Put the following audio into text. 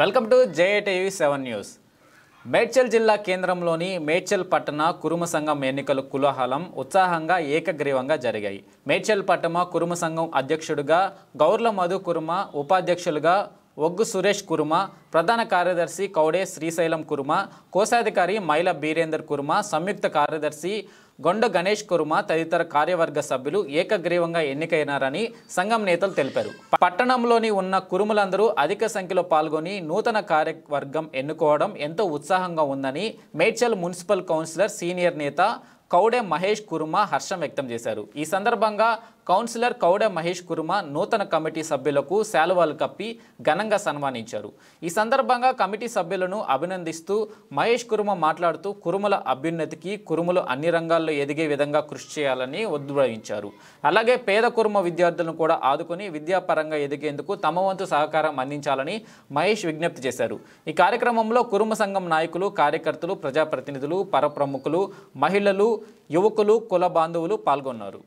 Welcome to JA7 news. Medchal జిల్లా కేంద్రంలోని మేడ్చల్ పట్టణ కురుమ సంఘం ఎన్నికల కులాహలం ఉత్సాహంగా ఏకగ్రీవంగా జరిగాయి. మేడ్చల్ పట్టణ కురుమ సంఘం అధ్యక్షుడిగా గౌర్ల మధు కురుమ, ఉపాధ్యక్షులుగా ఒగ్గు సురేష్ కురుమ, ప్రధాన కార్యదర్శి కౌడే శ్రీశైలం కురుమ, కోశాధికారి మైల బీరేందర్ కురుమ, సంయుక్త కార్యదర్శి గొండ గణేష్ కురుమ తదితర కార్యవర్గ సభ్యులు ఏకగ్రీవంగా ఎన్నికైనారని సంఘం నేతలు తెలిపారు. పట్టణంలోని ఉన్న కురుములందరూ అధిక సంఖ్యలో పాల్గొని నూతన కార్యవర్గం ఎన్నుకోవడం ఎంతో ఉత్సాహంగా ఉందని మేడ్చల్ మున్సిపల్ కౌన్సిలర్ సీనియర్ నేత కౌడే మహేష్ కురుమ హర్షం వ్యక్తం చేశారు. ఈ సందర్భంగా కౌన్సిలర్ కౌడే మహేష్ కురుమ నూతన కమిటీ సభ్యులకు శాలువాలు కప్పి ఘనంగా సన్మానించారు. ఈ సందర్భంగా కమిటీ సభ్యులను అభినందిస్తూ మహేష్ కురుమ మాట్లాడుతూ కురుముల అభ్యున్నతికి కురుములు అన్ని రంగాల్లో ఎదిగే విధంగా కృషి చేయాలని ఉద్బోధించారు. అలాగే పేద కురుమ విద్యార్థులను కూడా ఆదుకుని విద్యాపరంగా ఎదిగేందుకు తమ వంతు సహకారం అందించాలని మహేష్ విజ్ఞప్తి చేశారు. ఈ కార్యక్రమంలో కురుమ సంఘం నాయకులు, కార్యకర్తలు, ప్రజాప్రతినిధులు, పరప్రముఖులు, మహిళలు, యువకులు, కుల బాంధవులు పాల్గొన్నారు.